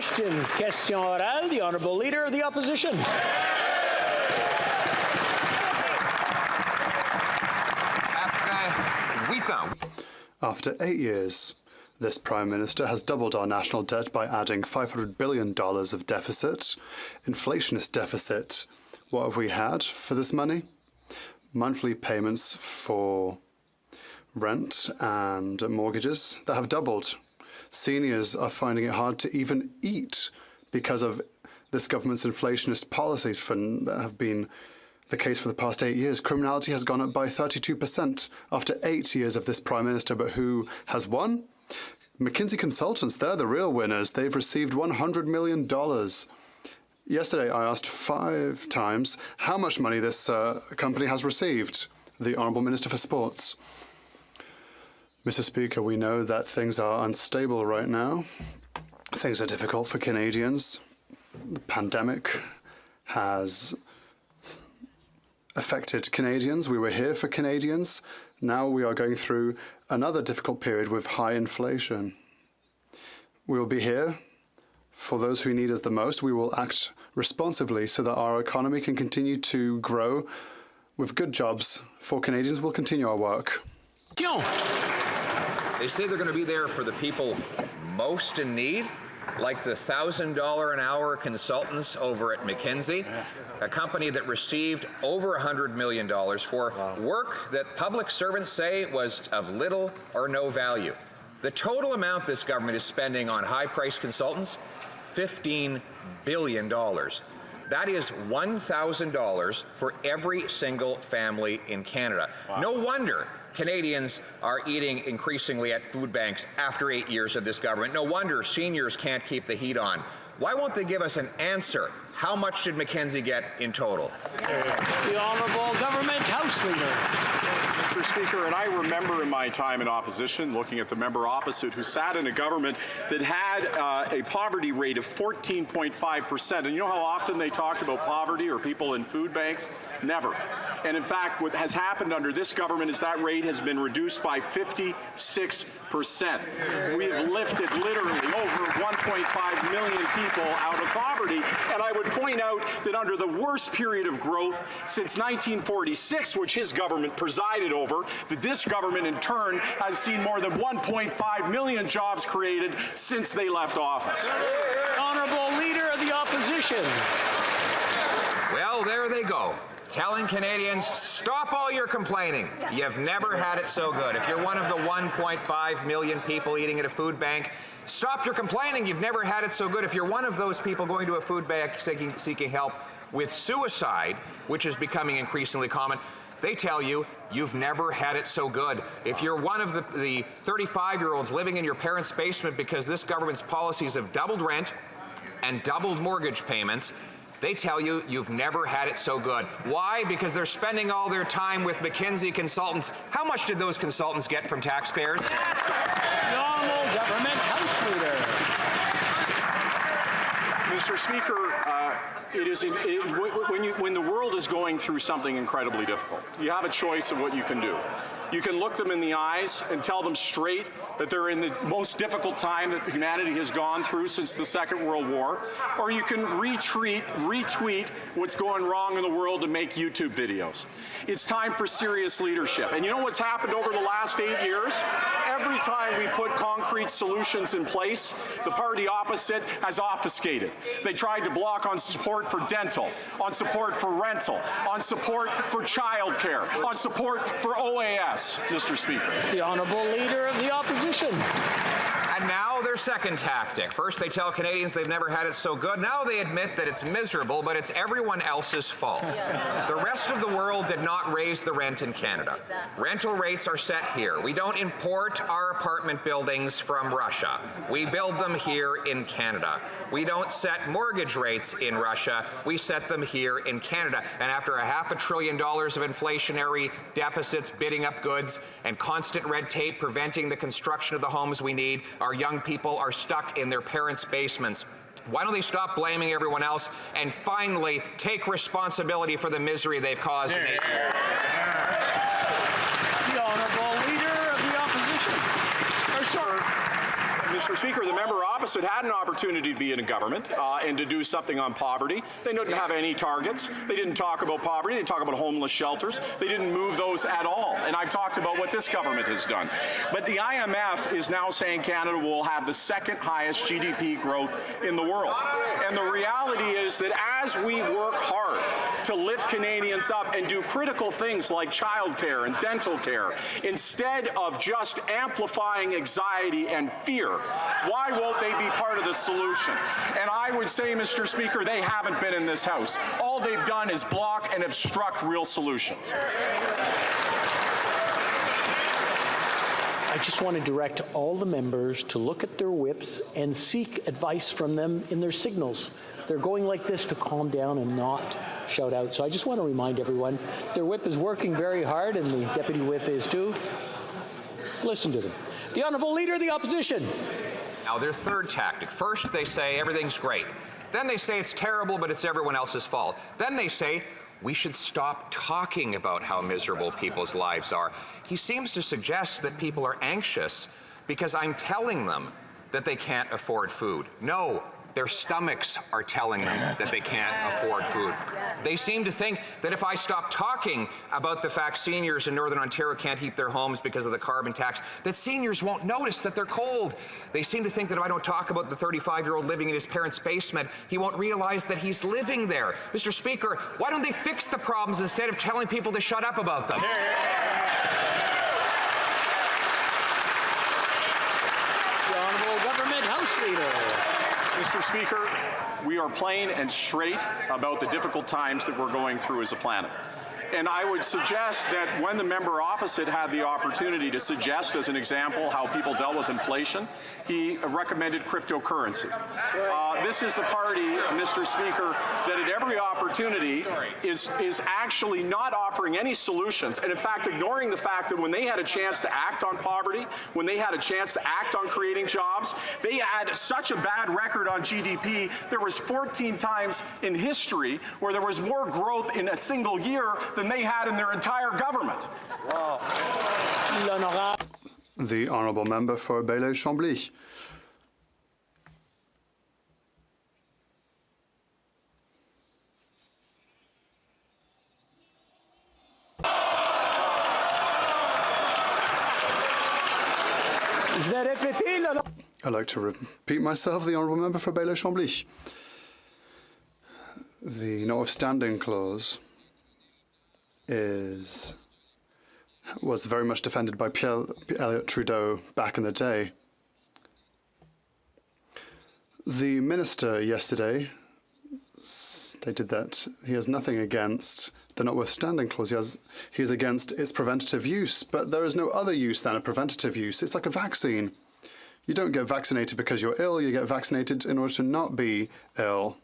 questions. Question orale, the Honourable Leader of the Opposition. After 8 years, this Prime Minister has doubled our national debt by adding $500 billion of deficit, inflationist deficit. What have we had for this money? Monthly payments for rent and mortgages that have doubled. Seniors are finding it hard to even eat because of this government's inflationist policies that have been the case for the past 8 years. Criminality has gone up by 32% after 8 years of this Prime Minister. But who has won? McKinsey Consultants, they're the real winners. They've received $100 million. Yesterday, I asked 5 times how much money this company has received. The Honourable Minister for Sports. Mr. Speaker, we know that things are unstable right now. Things are difficult for Canadians. The pandemic has affected Canadians. We were here for Canadians. Now we are going through another difficult period with high inflation. We will be here for those who need us the most. We will act responsibly so that our economy can continue to grow with good jobs for Canadians. We'll continue our work. They say they're going to be there for the people most in need, like the $1,000 an hour consultants over at McKinsey, a company that received over $100 million for work that public servants say was of little or no value. The total amount this government is spending on high-priced consultants, $15 billion. That is $1,000 for every single family in Canada. Wow. No wonder Canadians are eating increasingly at food banks after 8 years of this government. No wonder seniors can't keep the heat on. Why won't they give us an answer? How much did McKinsey get in total? The Honourable Government House Leader. Mr. Speaker, and I remember in my time in opposition looking at the member opposite who sat in a government that had a poverty rate of 14.5%. And you know how often they talked about poverty or people in food banks? Never. And in fact, what has happened under this government is that rate has been reduced by 56%. We have lifted literally over 1.5 million people out of poverty. And I would point out that under the worst period of growth since 1946, which his government presided over, that this government in turn has seen more than 1.5 million jobs created since they left office. Honourable Leader of the Opposition. Well, there they go. Telling Canadians, stop all your complaining. You've never had it so good. If you're one of the 1.5 million people eating at a food bank, stop your complaining. You've never had it so good. If you're one of those people going to a food bank seeking help with suicide, which is becoming increasingly common, they tell you, you've never had it so good. If you're one of the 35-year-olds living in your parents' basement because this government's policies have doubled rent and doubled mortgage payments, they tell you you've never had it so good. Why? Because they're spending all their time with McKinsey Consultants. How much did those consultants get from taxpayers? The Honourable Government House Leader. Mr. Speaker, when the world is going through something incredibly difficult, you have a choice of what you can do. You can look them in the eyes and tell them straight that they're in the most difficult time that humanity has gone through since the Second World War, or you can retweet what's going wrong in the world and make YouTube videos. It's time for serious leadership. And you know what's happened over the last 8 years? Every time we put concrete solutions in place, the party opposite has obfuscated. They tried to block on support for dental, on support for rental, on support for childcare, on support for OAS. Mr. Speaker. The Honourable Leader of the Opposition. And now their second tactic. First, they tell Canadians they've never had it so good. Now they admit that it's miserable, but it's everyone else's fault. The rest of the world did not raise the rent in Canada. Rental rates are set here. We don't import our apartment buildings from Russia. We build them here in Canada. We don't set mortgage rates in Russia. We set them here in Canada. And after $500 billion of inflationary deficits bidding up goods and constant red tape preventing the construction of the homes we need, our young people are stuck in their parents' basements. Why don't they stop blaming everyone else and finally take responsibility for the misery they've caused in 8 years? The Honourable Leader of the Opposition. Mr. Speaker, the member opposite had an opportunity to be in government and to do something on poverty. They didn't have any targets. They didn't talk about poverty. They didn't talk about homeless shelters. They didn't move those at all. And I've talked about what this government has done. But the IMF is now saying Canada will have the second highest GDP growth in the world. And the reality is that as we work hard to lift Canadians up and do critical things like childcare and dental care, instead of just amplifying anxiety and fear, why won't they be part of the solution? And I would say, Mr. Speaker, they haven't been in this House. All they've done is block and obstruct real solutions. I just want to direct all the members to look at their whips and seek advice from them in their signals. They're going like this to calm down and not shout out. So I just want to remind everyone, their whip is working very hard, and the deputy whip is too. Listen to them. The Honourable Leader of the Opposition. Now, their third tactic. First, they say everything's great. Then they say it's terrible, but it's everyone else's fault. Then they say we should stop talking about how miserable people's lives are. He seems to suggest that people are anxious because I'm telling them that they can't afford food. No, their stomachs are telling them that they can't afford food. They seem to think that if I stop talking about the fact seniors in Northern Ontario can't heat their homes because of the carbon tax, that seniors won't notice that they're cold. They seem to think that if I don't talk about the 35-year-old living in his parents' basement, he won't realize that he's living there. Mr. Speaker, why don't they fix the problems instead of telling people to shut up about them? The Honourable Government House Leader. Mr. Speaker, we are plain and straight about the difficult times that we're going through as a planet. And I would suggest that when the member opposite had the opportunity to suggest, as an example, how people dealt with inflation, he recommended cryptocurrency. This is a party, Mr. Speaker, that at every opportunity is actually not offering any solutions, and in fact ignoring the fact that when they had a chance to act on poverty, when they had a chance to act on creating jobs, they had such a bad record on GDP. There was 14 times in history where there was more growth in a single year than they had in their entire government. The Honourable Member for Bailey-Chambly. I'd like to repeat myself, the Honourable Member for Bailey-Chambly. The notwithstanding clause was very much defended by Pierre Elliott Trudeau back in the day. The minister yesterday stated that he has nothing against the notwithstanding clause. He is against its preventative use, but there is no other use than a preventative use. It's like a vaccine. You don't get vaccinated because you're ill. You get vaccinated in order to not be ill,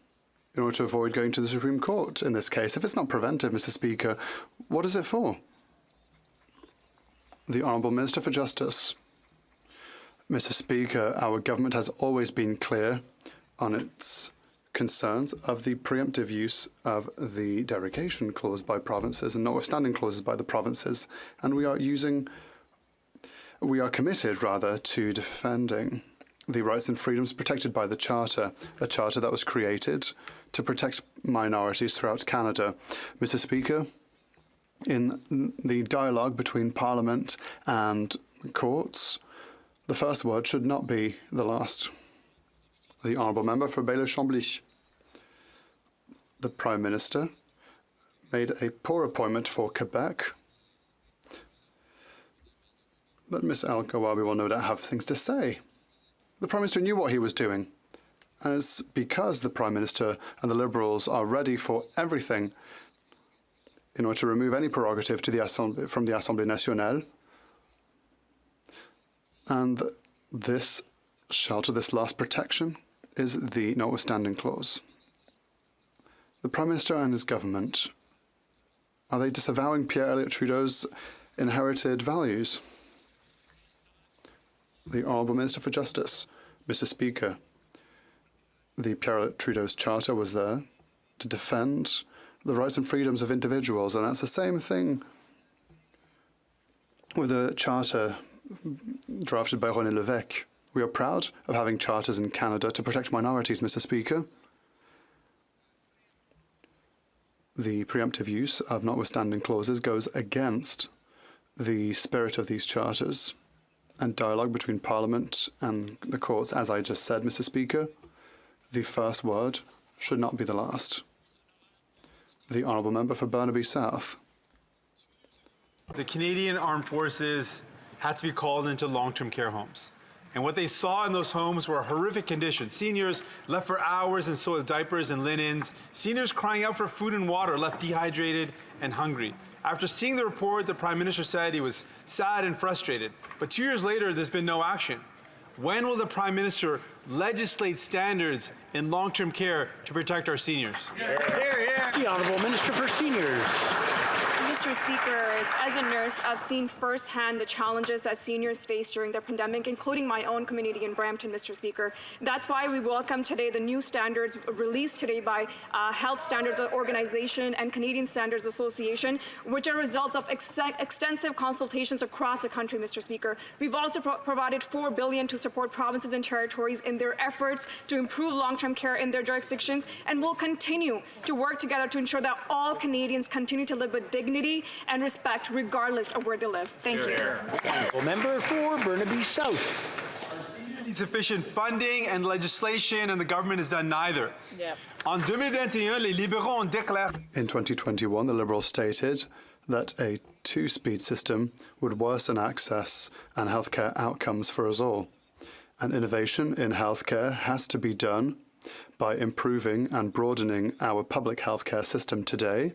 in order to avoid going to the Supreme Court in this case. If it's not preventive, Mr. Speaker, what is it for? The Honourable Minister for Justice. Mr. Speaker, our government has always been clear on its concerns of the preemptive use of the derogation clause by provinces and notwithstanding clauses by the provinces, and we are committed, rather, to defending the rights and freedoms protected by the Charter, a charter that was created to protect minorities throughout Canada. Mr. Speaker, in the dialogue between Parliament and courts, the first word should not be the last. The Honourable Member for Bailey-Chambly. The Prime Minister made a poor appointment for Quebec, but Ms. El-Gawabi will no doubt have things to say. The Prime Minister knew what he was doing, and it's because the Prime Minister and the Liberals are ready for everything in order to remove any prerogative to from the Assemblée Nationale. And this shelter, this last protection, is the notwithstanding clause. The Prime Minister and his government, are they disavowing Pierre Elliott Trudeau's inherited values? The Honourable Minister for Justice. Mr. Speaker, the Pierre Elliott Trudeau's charter was there to defend the rights and freedoms of individuals, and that's the same thing with the charter drafted by René Lévesque We are proud of having charters in Canada to protect minorities, Mr. Speaker. The preemptive use of notwithstanding clauses goes against the spirit of these charters, and dialogue between Parliament and the courts, as I just said, Mr. Speaker, the first word should not be the last. The Honourable Member for Burnaby South. The Canadian Armed Forces had to be called into long-term care homes. And what they saw in those homes were horrific conditions. Seniors left for hours in soiled diapers and linens. Seniors crying out for food and water, left dehydrated and hungry. After seeing the report, the Prime Minister said he was sad and frustrated. But 2 years later, there's been no action. When will the Prime Minister legislate standards in long-term care to protect our seniors? The Honourable Minister for Seniors. Mr. Speaker, as a nurse, I've seen firsthand the challenges that seniors face during the pandemic, including my own community in Brampton, Mr. Speaker. That's why we welcome today the new standards released today by Health Standards Organization and Canadian Standards Association, which are a result of extensive consultations across the country, Mr. Speaker. We've also provided $4 billion to support provinces and territories in their efforts to improve long-term care in their jurisdictions, and we'll continue to work together to ensure that all Canadians continue to live with dignity and respect regardless of where they live. Thank you. Honourable Member for Burnaby South. Insufficient funding and legislation, and the government has done neither. En 2021, les libéraux ont déclaré. In 2021, the Liberals stated that a two-speed system would worsen access and healthcare outcomes for us all. And innovation in healthcare has to be done by improving and broadening our public healthcare system today.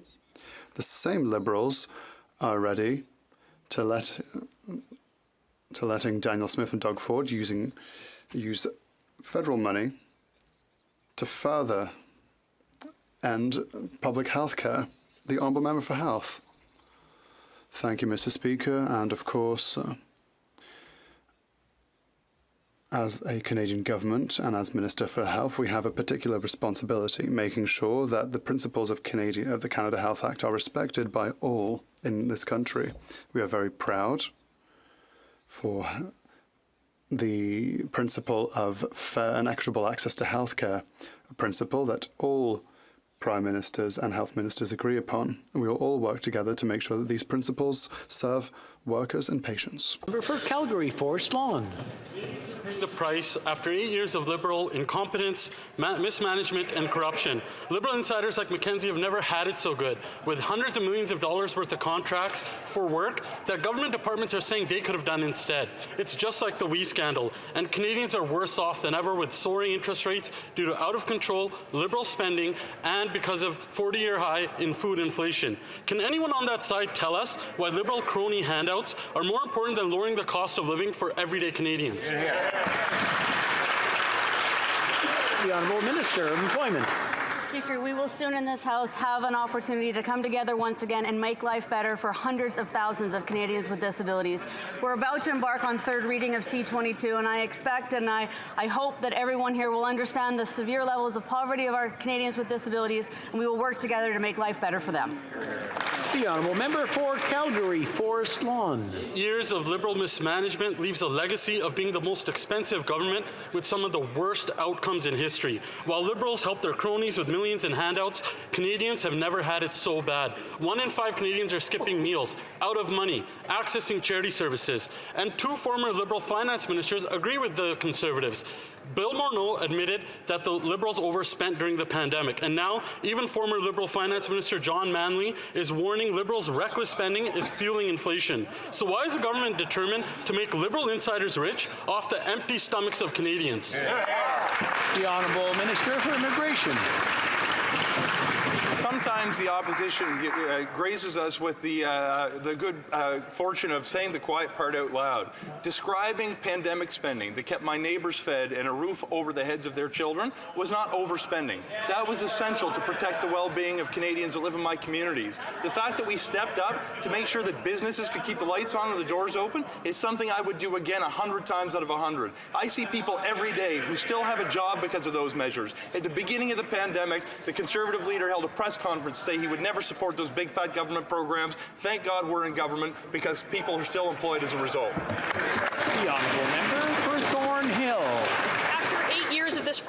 The same Liberals are ready to letting Daniel Smith and Doug Ford use federal money to further end public health care. The Honourable Member for Health. Thank you, Mr. Speaker, and of course, as a Canadian government and as Minister for Health, we have a particular responsibility making sure that the principles of the Canada Health Act are respected by all in this country. We are very proud for the principle of fair and equitable access to healthcare, a principle that all Prime Ministers and Health Ministers agree upon. We will all work together to make sure that these principles serve workers and patients. Member for Calgary, Forest Lawn. The price after 8 years of Liberal incompetence, mismanagement, and corruption. Liberal insiders like Mackenzie have never had it so good, with hundreds of millions of dollars worth of contracts for work that government departments are saying they could have done instead. It's just like the WE scandal, and Canadians are worse off than ever with soaring interest rates due to out-of-control Liberal spending and because of 40-year high in food inflation. Can anyone on that side tell us why Liberal crony handouts are more important than lowering the cost of living for everyday Canadians? The Honourable Minister of Employment. Speaker, we will soon in this House have an opportunity to come together once again and make life better for hundreds of thousands of Canadians with disabilities. We're about to embark on third reading of C-22, and I expect and I hope that everyone here will understand the severe levels of poverty of our Canadians with disabilities, and we will work together to make life better for them. The Honourable Member for Calgary, Forest Lawn. Years of Liberal mismanagement leaves a legacy of being the most expensive government with some of the worst outcomes in history. While Liberals help their cronies with millions in handouts, Canadians have never had it so bad. 1 in 5 Canadians are skipping meals, out of money, accessing charity services, and 2 former Liberal finance ministers agree with the Conservatives. Bill Morneau admitted that the Liberals overspent during the pandemic, and now even former Liberal Finance Minister John Manley is warning Liberals' reckless spending is fueling inflation. So why is the government determined to make Liberal insiders rich off the empty stomachs of Canadians? The Honourable Minister for Immigration. Sometimes the opposition grazes us with the good fortune of saying the quiet part out loud. Describing pandemic spending that kept my neighbors fed and a roof over the heads of their children was not overspending. That was essential to protect the well-being of Canadians that live in my communities. The fact that we stepped up to make sure that businesses could keep the lights on and the doors open is something I would do again 100 times out of 100. I see people every day who still have a job because of those measures. At the beginning of the pandemic, the Conservative leader held a press conference to say he would never support those big fat government programs. Thank God we're in government because people are still employed as a result. The Honourable Member for Thornhill.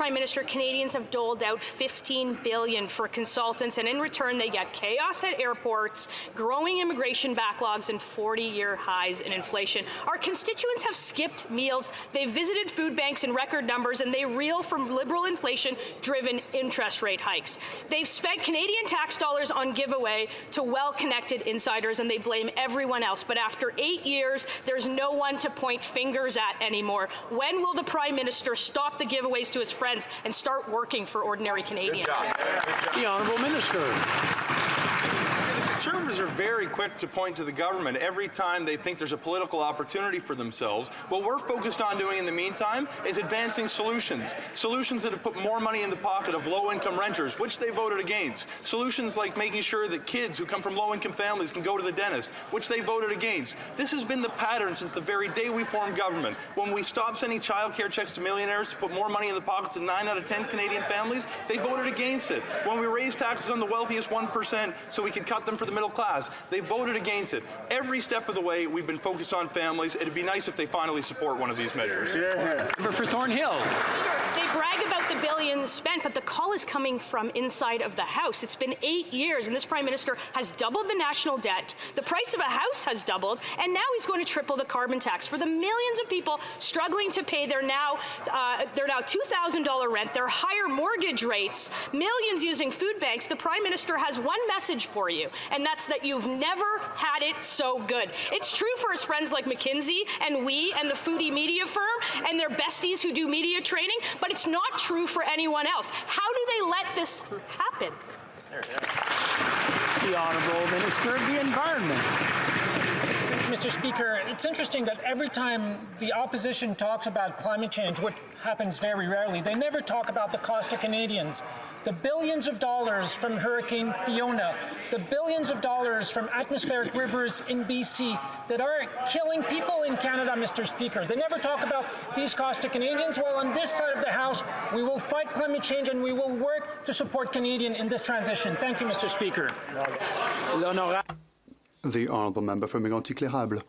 Prime Minister, Canadians have doled out $15 billion for consultants, and in return they get chaos at airports, growing immigration backlogs, and 40-year highs in inflation. Our constituents have skipped meals, they've visited food banks in record numbers, and they reel from Liberal inflation-driven interest rate hikes. They've spent Canadian tax dollars on giveaway to well-connected insiders, and they blame everyone else. But after 8 years, there's no one to point fingers at anymore. When will the Prime Minister stop the giveaways to his friends and start working for ordinary Canadians? The Honourable Minister. Conservatives are very quick to point to the government every time they think there's a political opportunity for themselves. What we're focused on doing in the meantime is advancing solutions. Solutions that have put more money in the pocket of low-income renters, which they voted against. Solutions like making sure that kids who come from low-income families can go to the dentist, which they voted against. This has been the pattern since the very day we formed government. When we stopped sending childcare checks to millionaires to put more money in the pockets of 9 out of 10 Canadian families, they voted against it. When we raised taxes on the wealthiest 1% so we could cut them for the middle class, they voted against it. Every step of the way, we've been focused on families. It'd be nice if they finally support one of these measures. Member for Thornhill. They brag about the billions spent, but the call is coming from inside of the House. It's been 8 years, and this Prime Minister has doubled the national debt. The price of a house has doubled, and now he's going to triple the carbon tax for the millions of people struggling to pay their now $2,000 rent, their higher mortgage rates, millions using food banks. The Prime Minister has one message for you, and that's that you've never had it so good. It's true for his friends like McKinsey and we and the foodie media firm and their besties who do media training, but it's not true for anyone else. How do they let this happen? The Honourable Minister of the Environment. Mr. Speaker, it's interesting that every time the opposition talks about climate change, which happens very rarely, they never talk about the cost to Canadians. The billions of dollars from Hurricane Fiona, the billions of dollars from atmospheric rivers in BC that are killing people in Canada, Mr. Speaker. They never talk about these costs to Canadians. Well, on this side of the House, we will fight climate change and we will work to support Canadians in this transition. Thank you, Mr. Speaker. The Honourable Member for Mégantic-L'Érable.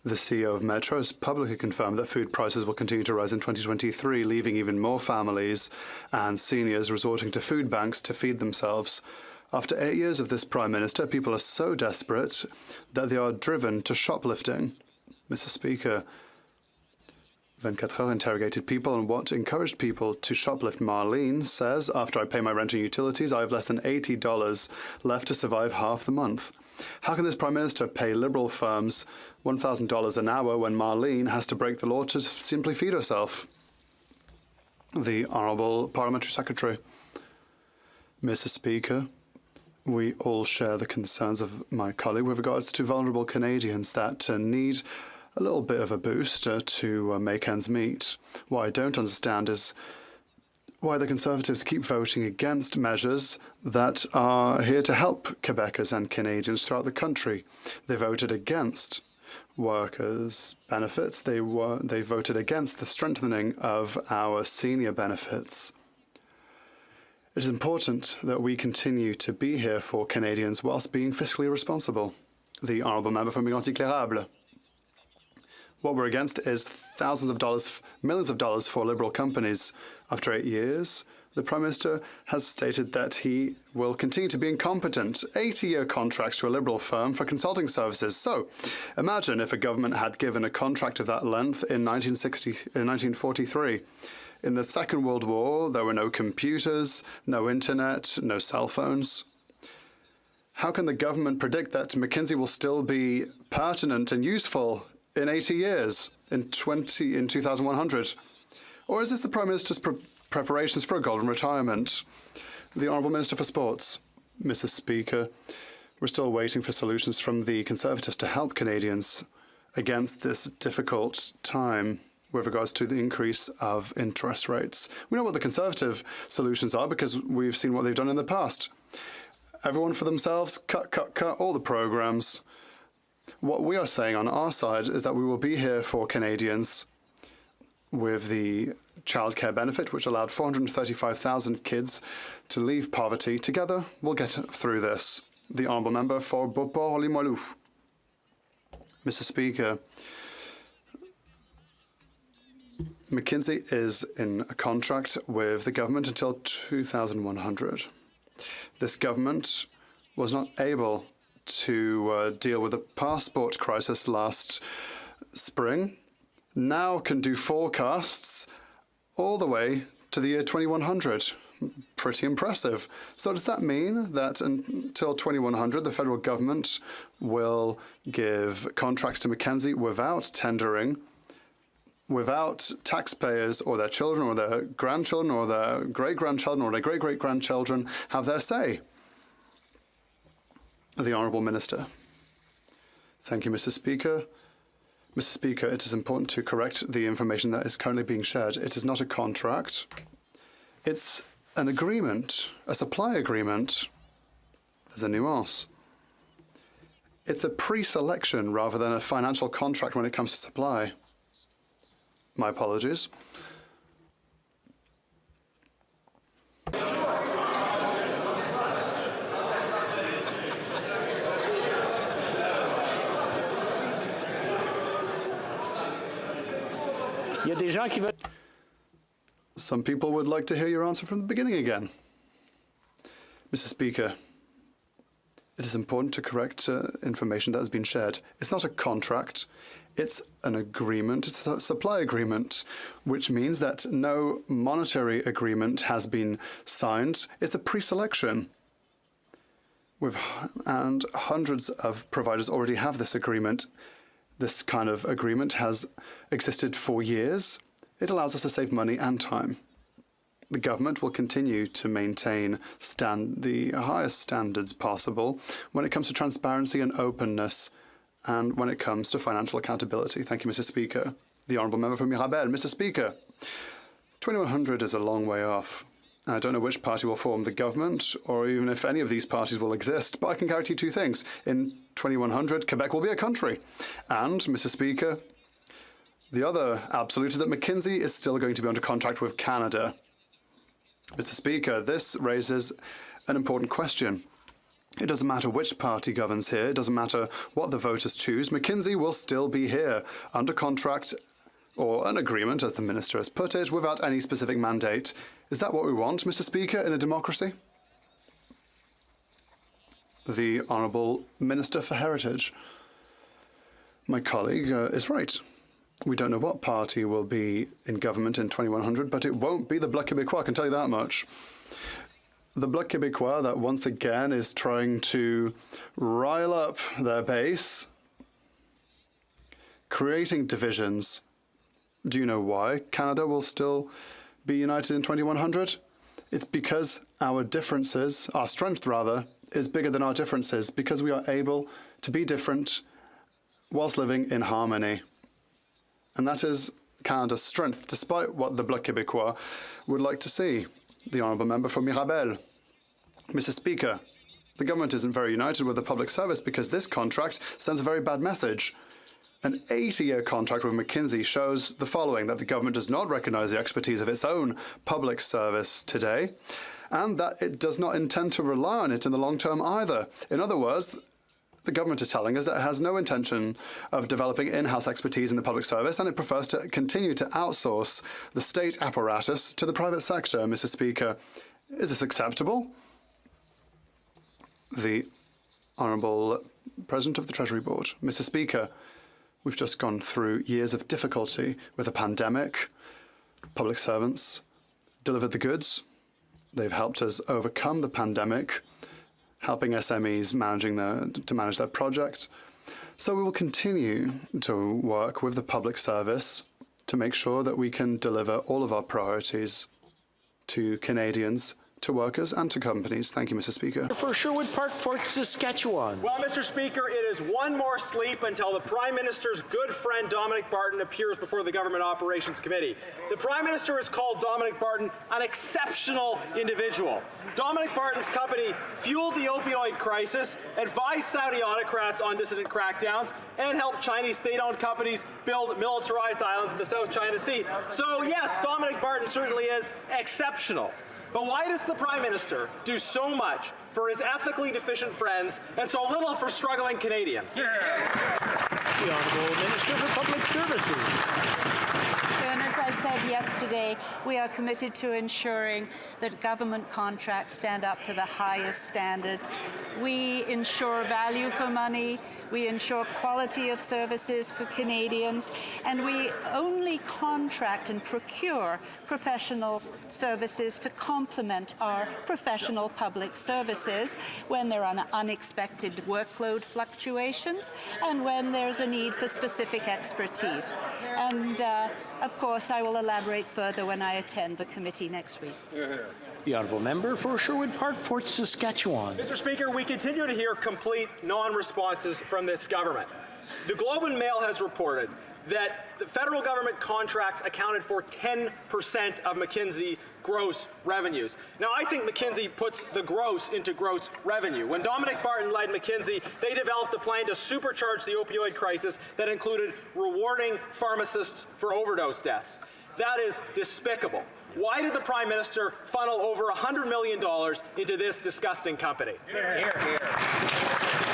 The CEO of Metro has publicly confirmed that food prices will continue to rise in 2023, leaving even more families and seniors resorting to food banks to feed themselves. After 8 years of this Prime Minister, people are so desperate that they are driven to shoplifting. Mr. Speaker, 24 Heures interrogated people on what encouraged people to shoplift. Marlene says, after I pay my rent and utilities, I have less than $80 left to survive half the month. How can this Prime Minister pay Liberal firms $1,000 an hour when Marlene has to break the law to simply feed herself? The Honourable Parliamentary Secretary. Mr. Speaker, we all share the concerns of my colleague with regards to vulnerable Canadians that need a little bit of a boost to make ends meet. What I don't understand is why the Conservatives keep voting against measures that are here to help Quebecers and Canadians throughout the country. They voted against workers' benefits. They voted against the strengthening of our senior benefits. It is important that we continue to be here for Canadians whilst being fiscally responsible. The Honourable Member for Mégantic-L'Érable. What we're against is thousands of dollars, millions of dollars for Liberal companies. After 8 years, the Prime Minister has stated that he will continue to be incompetent. 80-year contracts to a Liberal firm for consulting services. So, imagine if a government had given a contract of that length in 1943. In the Second World War, there were no computers, no internet, no cell phones. How can the government predict that McKinsey will still be pertinent and useful in 80 years, in 2100? Or is this the Prime Minister's preparations for a golden retirement? The Honourable Minister for Sports. Mr. Speaker, we're still waiting for solutions from the Conservatives to help Canadians against this difficult time with regards to the increase of interest rates. We know what the Conservative solutions are because we've seen what they've done in the past. Everyone for themselves, cut all the programs. What we are saying on our side is that we will be here for Canadians with the childcare benefit, which allowed 435,000 kids to leave poverty. Together, we'll get through this. The Honourable Member for Beauport-Limoilou. Mr. Speaker, McKinsey is in a contract with the government until 2100. This government was not able to deal with the passport crisis last spring, now can do forecasts all the way to the year 2100. Pretty impressive. So does that mean that until 2100, the federal government will give contracts to McKinsey without tendering, without taxpayers or their children or their grandchildren or their great-grandchildren or their great-great-grandchildren have their say? The Honourable Minister. Thank you, Mr. Speaker. Mr. Speaker, it is important to correct the information that is currently being shared. It is not a contract. It's an agreement, a supply agreement. There's a nuance. It's a pre-selection rather than a financial contract when it comes to supply. My apologies. Il y a des gens qui veulent... Some people would like to hear your answer from the beginning again. Mr. Speaker, it is important to correct information that has been shared. It's not a contract. It's an agreement. It's a supply agreement, which means that no monetary agreement has been signed. It's a pre-selection. And hundreds of providers already have this agreement. This kind of agreement has existed for years. It allows us to save money and time. The government will continue to maintain the highest standards possible when it comes to transparency and openness and when it comes to financial accountability. Thank you, Mr. Speaker. The Honourable Member from Mirabel. Mr. Speaker, 2100 is a long way off. I don't know which party will form the government or even if any of these parties will exist, but I can guarantee two things. In 2100, Quebec will be a country. And, Mr. Speaker, the other absolute is that McKinsey is still going to be under contract with Canada. Mr. Speaker, this raises an important question. It doesn't matter which party governs here. It doesn't matter what the voters choose. McKinsey will still be here under contract or an agreement, as the Minister has put it, without any specific mandate. Is that what we want, Mr. Speaker, in a democracy? The Honourable Minister for Heritage. My colleague is right. We don't know what party will be in government in 2100, but it won't be the Bloc Québécois, I can tell you that much. The Bloc Québécois that once again is trying to rile up their base, creating divisions. Do you know why Canada will still be united in 2100? It's because our differences, our strength rather, is bigger than our differences, because we are able to be different whilst living in harmony. And that is Canada's strength, despite what the Bloc Québécois would like to see. The Honourable Member from Mirabel. Mr. Speaker, the government isn't very united with the public service because this contract sends a very bad message. An 80-year contract with McKinsey shows the following: that the government does not recognise the expertise of its own public service today, and that it does not intend to rely on it in the long term either. In other words, the government is telling us that it has no intention of developing in-house expertise in the public service, and it prefers to continue to outsource the state apparatus to the private sector. Mr. Speaker, is this acceptable? The Honourable President of the Treasury Board. Mr. Speaker, we've just gone through years of difficulty with a pandemic. Public servants delivered the goods. They've helped us overcome the pandemic, helping SMEs to manage their project. So we will continue to work with the public service to make sure that we can deliver all of our priorities to Canadians, to workers and to companies. Thank you, Mr. Speaker. For Sherwood Park, Fort Saskatchewan. Well, Mr. Speaker, it is one more sleep until the Prime Minister's good friend Dominic Barton appears before the Government Operations Committee. The Prime Minister has called Dominic Barton an exceptional individual. Dominic Barton's company fueled the opioid crisis, advised Saudi autocrats on dissident crackdowns, and helped Chinese state-owned companies build militarized islands in the South China Sea. So yes, Dominic Barton certainly is exceptional. But why does the Prime Minister do so much for his ethically deficient friends and so little for struggling Canadians? The Honourable Minister for Public Services. And as I said yesterday, we are committed to ensuring that government contracts stand up to the highest standards. We ensure value for money, we ensure quality of services for Canadians, and we only contract and procure professional services to complement our professional public services when there are unexpected workload fluctuations and when there's a need for specific expertise. And of course, I will elaborate further when I attend the committee next week. The honourable member for Sherwood Park, Fort Saskatchewan. Mr. Speaker, we continue to hear complete non-responses from this government. The Globe and Mail has reported that the federal government contracts accounted for 10% of McKinsey gross revenues. Now, I think McKinsey puts the gross into gross revenue. When Dominic Barton led McKinsey, they developed a plan to supercharge the opioid crisis that included rewarding pharmacists for overdose deaths. That is despicable. Why did the Prime Minister funnel over $100 million into this disgusting company? Hear, hear, hear.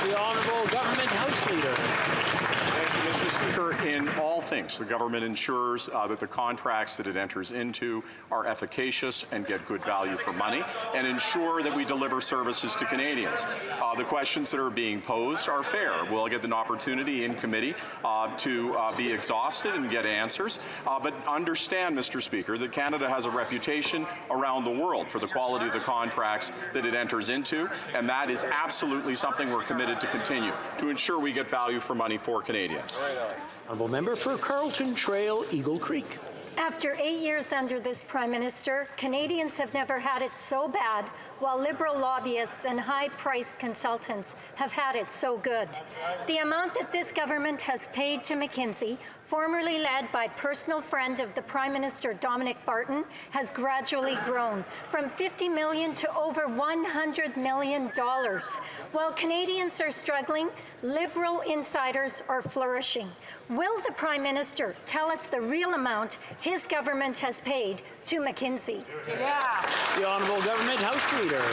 The Honourable Government House Leader. Thank you, Mr. Speaker. In all things, the government ensures that the contracts that it enters into are efficacious and get good value for money and ensure that we deliver services to Canadians. The questions that are being posed are fair. We'll get an opportunity in committee to be exhausted and get answers. But understand, Mr. Speaker, that Canada has a reputation around the world for the quality of the contracts that it enters into, and that is absolutely something we're committed to continue to ensure we get value for money for Canadians. Honourable member for Carlton Trail, Eagle Creek. After 8 years under this Prime Minister, Canadians have never had it so bad, while Liberal lobbyists and high-priced consultants have had it so good. The amount that this government has paid to McKinsey, formerly led by personal friend of the Prime Minister Dominic Barton, has gradually grown from $50 million to over $100 million. While Canadians are struggling, Liberal insiders are flourishing. Will the Prime Minister tell us the real amount his government has paid to McKinsey? Yeah. The Honourable Government House Leader.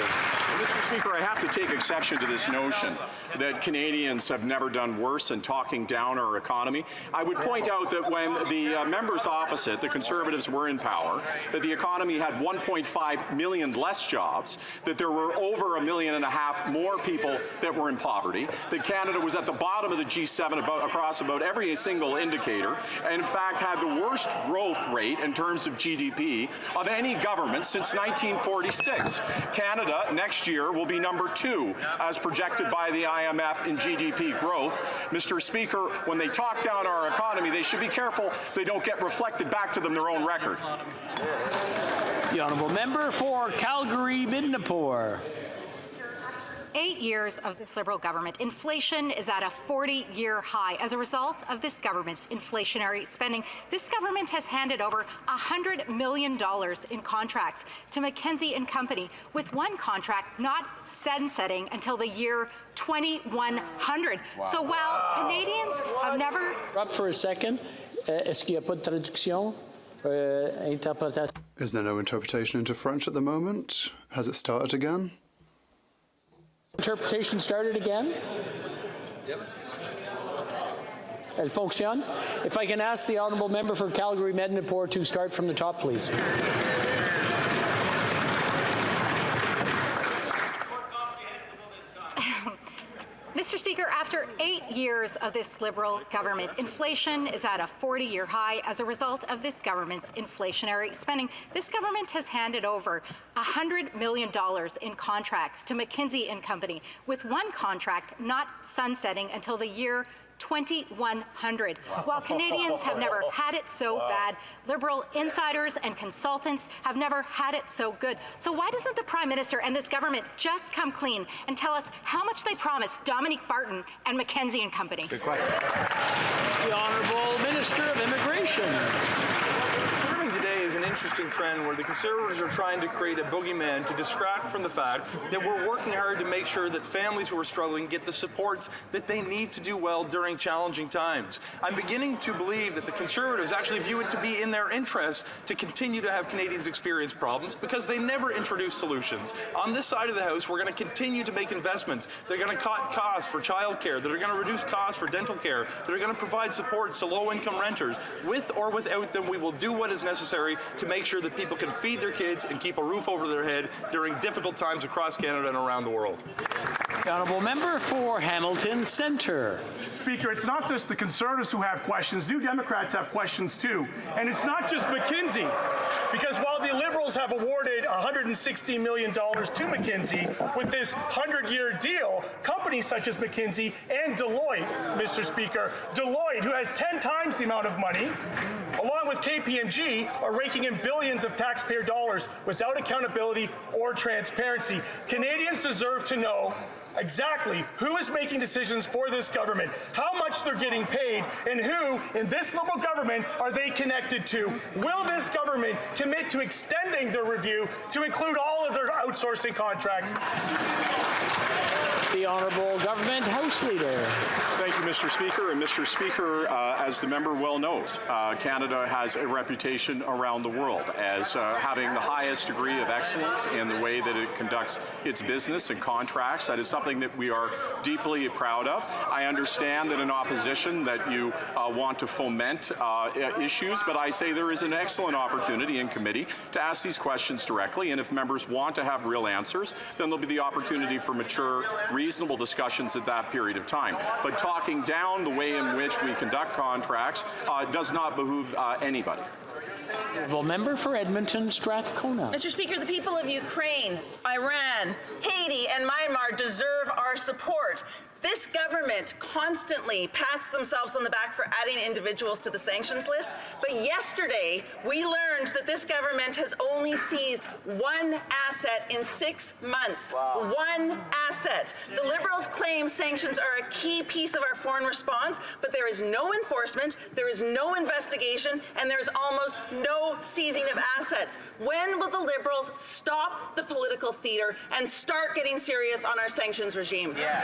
Mr. Speaker, I have to take exception to this notion that Canadians have never done worse in talking down our economy. I would point out that when the members opposite, the Conservatives, were in power, that the economy had 1.5 million less jobs, that there were over 1.5 million more people that were in poverty, that Canada was at the bottom of the G7 across about every single indicator, and in fact had the worst growth rate in terms of GDP of any government since 1946. Canada next year will be number 2 as projected by the IMF in GDP growth. Mr. Speaker, when they talk down our economy, they should be careful they don't get reflected back to them their own record. The Honourable Member for Calgary-Midnapore. 8 years of this Liberal government, inflation is at a 40-year high. As a result of this government's inflationary spending, this government has handed over $100 million in contracts to McKinsey & Company, with one contract not sunsetting until the year 2100. Wow. So while Canadians have never... Up for a second. Est-ce qu'il n'y a pas de traduction? Interprétation? Is there no interpretation into French at the moment? Has it started again? Interpretation started again? Yep. Elle fonctionne? If I can ask the Honourable Member for Calgary-Midnapore to start from the top, please. Mr. Speaker, after 8 years of this Liberal government, inflation is at a 40-year high as a result of this government's inflationary spending. This government has handed over $100 million in contracts to McKinsey & Company, with one contract not sunsetting until the year 2100. While Canadians have never had it so bad, Liberal insiders and consultants have never had it so good. So why doesn't the Prime Minister and this government just come clean and tell us how much they promised Dominic Barton and McKinsey & Company? Good question. The Honourable Minister of Immigration. Serving today is an interesting trend where the Conservatives are trying to create a boogeyman to distract from the fact that we're working hard to make sure that families who are struggling get the supports that they need to do well during challenging times. I'm beginning to believe that the Conservatives actually view it to be in their interest to continue to have Canadians experience problems because they never introduce solutions. On this side of the House, we're going to continue to make investments that are going to cut costs for childcare, that are going to reduce costs for dental care, that are going to provide supports to low-income renters. With or without them, we will do what is necessary to make sure that people can feed their kids and keep a roof over their head during difficult times across Canada and around the world. The honourable member for Hamilton Centre. Speaker, it's not just the Conservatives who have questions. New Democrats have questions too. And it's not just McKinsey. Because while the Liberals have awarded $160 million to McKinsey with this 100-year deal, companies such as McKinsey and Deloitte, Mr. Speaker, Deloitte, who has 10 times the amount of money, along with KPMG, are raking in billions of taxpayer dollars without accountability or transparency. Canadians deserve to know exactly who is making decisions for this government, how much they're getting paid, and who in this Liberal government are they connected to. Will this government commit to extending their review to include all of their outsourcing contracts? The Honourable Government House Leader. Thank you, Mr. Speaker. And Mr. Speaker, as the member well knows, Canada has a reputation around the world as having the highest degree of excellence in the way that it conducts its business and contracts. That is something that we are deeply proud of. I understand that in opposition that you want to foment issues, but I say there is an excellent opportunity in committee to ask these questions directly, and if members want to have real answers, then there'll be the opportunity for mature, reasonable discussions at that period of time. But talking down the way in which we conduct contracts does not behoove anybody. Honourable member for Edmonton Strathcona. Mr. Speaker, the people of Ukraine, Iran, Haiti, and Myanmar deserve our support. This government constantly pats themselves on the back for adding individuals to the sanctions list, but yesterday we learned that this government has only seized one asset in 6 months. Wow. One asset. The Liberals claim sanctions are a key piece of our foreign response, but there is no enforcement, there is no investigation, and there's almost no seizing of assets. When will the Liberals stop the political theater and start getting serious on our sanctions regime? Yeah.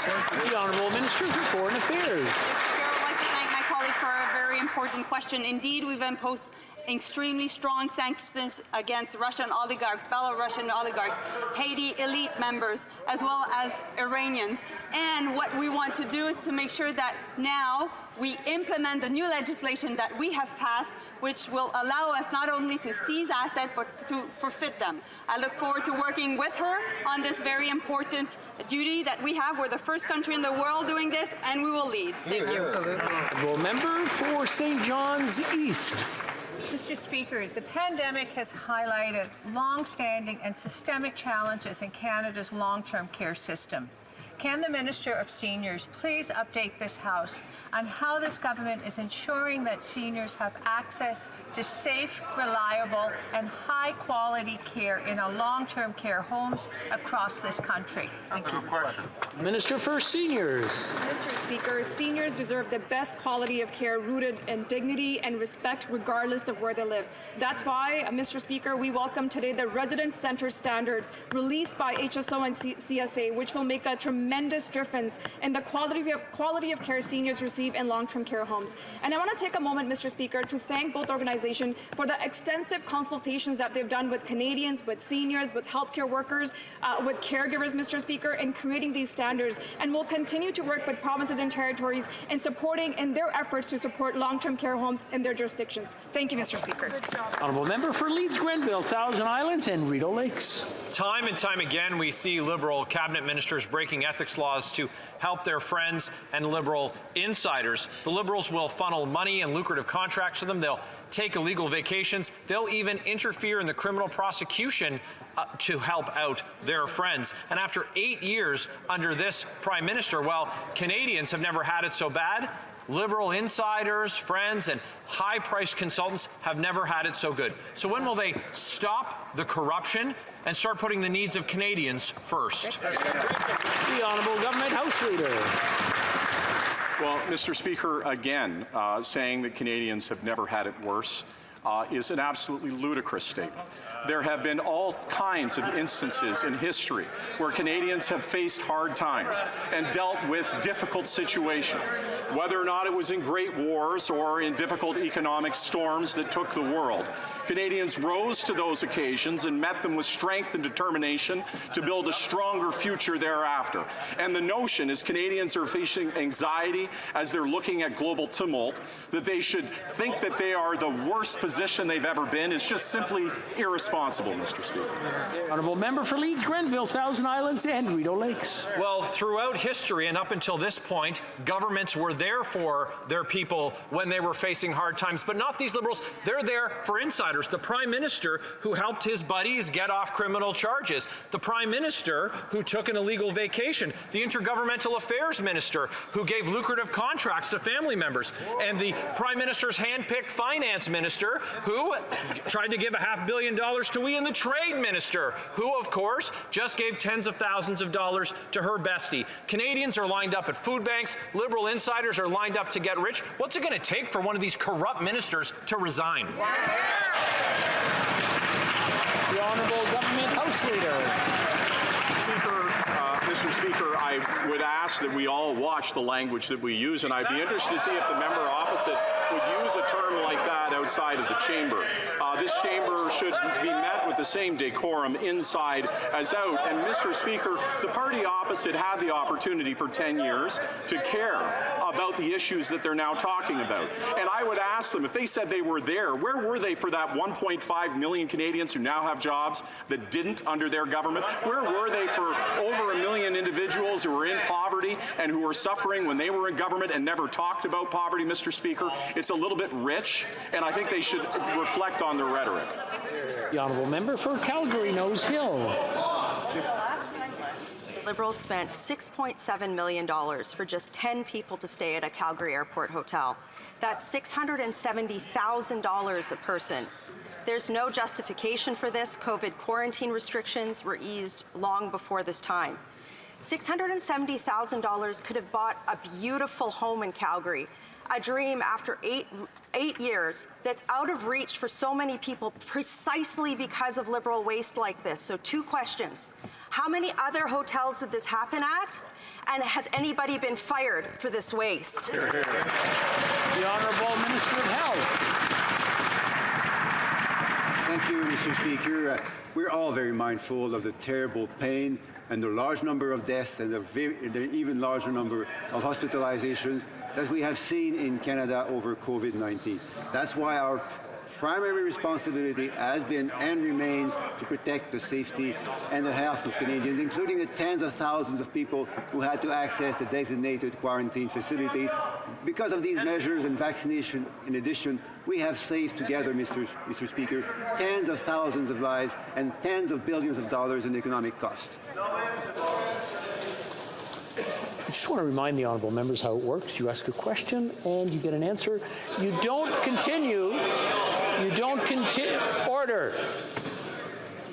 The Honourable Minister for Foreign Affairs. I would like to thank my colleague for a very important question. Indeed, we've imposed extremely strong sanctions against Russian oligarchs, Belarusian oligarchs, Haiti elite members, as well as Iranians. And what we want to do is to make sure that now we implement the new legislation that we have passed, which will allow us not only to seize assets, but to forfeit them. I look forward to working with her on this very important duty that we have. We're the first country in the world doing this, and we will lead. Thank you. Honourable member for St. John's East. Mr. Speaker, the pandemic has highlighted long-standing and systemic challenges in Canada's long-term care system. Can the Minister of Seniors please update this House on how this government is ensuring that seniors have access to safe, reliable, and high-quality care in our long-term care homes across this country? Thank you. Minister for Seniors. Mr. Speaker, seniors deserve the best quality of care rooted in dignity and respect regardless of where they live. That's why, Mr. Speaker, we welcome today the Resident Centre Standards released by HSO and CSA, which will make a tremendous difference in the quality of care seniors receive in long-term care homes. And I want to take a moment, Mr. Speaker, to thank both organizations for the extensive consultations that they've done with Canadians, with seniors, with healthcare workers, with caregivers, Mr. Speaker, in creating these standards. And we'll continue to work with provinces and territories in supporting in their efforts to support long-term care homes in their jurisdictions. Thank you, Mr. Speaker. Honourable member for Leeds Grenville, Thousand Islands and Rideau Lakes. Time and time again, we see Liberal cabinet ministers breaking ethics laws to help their friends and Liberal insiders. The Liberals will funnel money and lucrative contracts to them. They'll take illegal vacations. They'll even interfere in the criminal prosecution to help out their friends. And after 8 years under this Prime Minister, well, Canadians have never had it so bad. Liberal insiders, friends, and high-priced consultants have never had it so good. So when will they stop the corruption and start putting the needs of Canadians first? The Honourable Government House Leader. Well, Mr. Speaker, again, saying that Canadians have never had it worse is an absolutely ludicrous statement. There have been all kinds of instances in history where Canadians have faced hard times and dealt with difficult situations, whether or not it was in great wars or in difficult economic storms that took the world. Canadians rose to those occasions and met them with strength and determination to build a stronger future thereafter. And the notion is Canadians are facing anxiety as they're looking at global tumult, that they should think that they are the worst position they've ever been is just simply irresponsible, Mr. Speaker. Honourable member for Leeds, Grenville, Thousand Islands and Rideau Lakes. Well, throughout history and up until this point, governments were there for their people when they were facing hard times, but not these Liberals. They're there for insiders. The Prime Minister who helped his buddies get off criminal charges. The Prime Minister who took an illegal vacation. The Intergovernmental Affairs Minister who gave lucrative contracts to family members. And the Prime Minister's hand-picked Finance Minister who tried to give $500 million to we, and the Trade Minister who, of course, just gave tens of thousands of dollars to her bestie. Canadians are lined up at food banks. Liberal insiders are lined up to get rich. What's it going to take for one of these corrupt ministers to resign? The Honourable Government House Leader. Mr. Speaker, I would ask that we all watch the language that we use, and I'd be interested to see if the member opposite would use a term like that outside of the chamber. This chamber should be met with the same decorum inside as out. And Mr. Speaker, the party opposite had the opportunity for 10 years to care about the issues that they're now talking about. And I would ask them, if they said they were there, where were they for that 1.5 million Canadians who now have jobs that didn't under their government? Where were they for over 1 million individuals who were in poverty and who were suffering when they were in government and never talked about poverty, Mr. Speaker? It's a little bit rich, and I think they should reflect on their rhetoric. The Honourable Member for Calgary Nose Hill. Liberals spent $6.7 million for just 10 people to stay at a Calgary airport hotel. That's $670,000 a person. There's no justification for this. COVID quarantine restrictions were eased long before this time. $670,000 could have bought a beautiful home in Calgary, a dream after eight years that's out of reach for so many people precisely because of Liberal waste like this. So 2 questions. How many other hotels did this happen at? And has anybody been fired for this waste? The Honourable Minister of Health. Thank you, Mr. Speaker. We're all very mindful of the terrible pain and the large number of deaths and the even larger number of hospitalizations that we have seen in Canada over COVID-19. That's why our primary responsibility has been and remains to protect the safety and the health of Canadians, including the tens of thousands of people who had to access the designated quarantine facilities. Because of these measures and vaccination, in addition, we have saved together, Mr. Speaker, tens of thousands of lives and tens of billions of dollars in economic cost. I just want to remind the honourable members how it works. You ask a question and you get an answer. You don't continue. Order.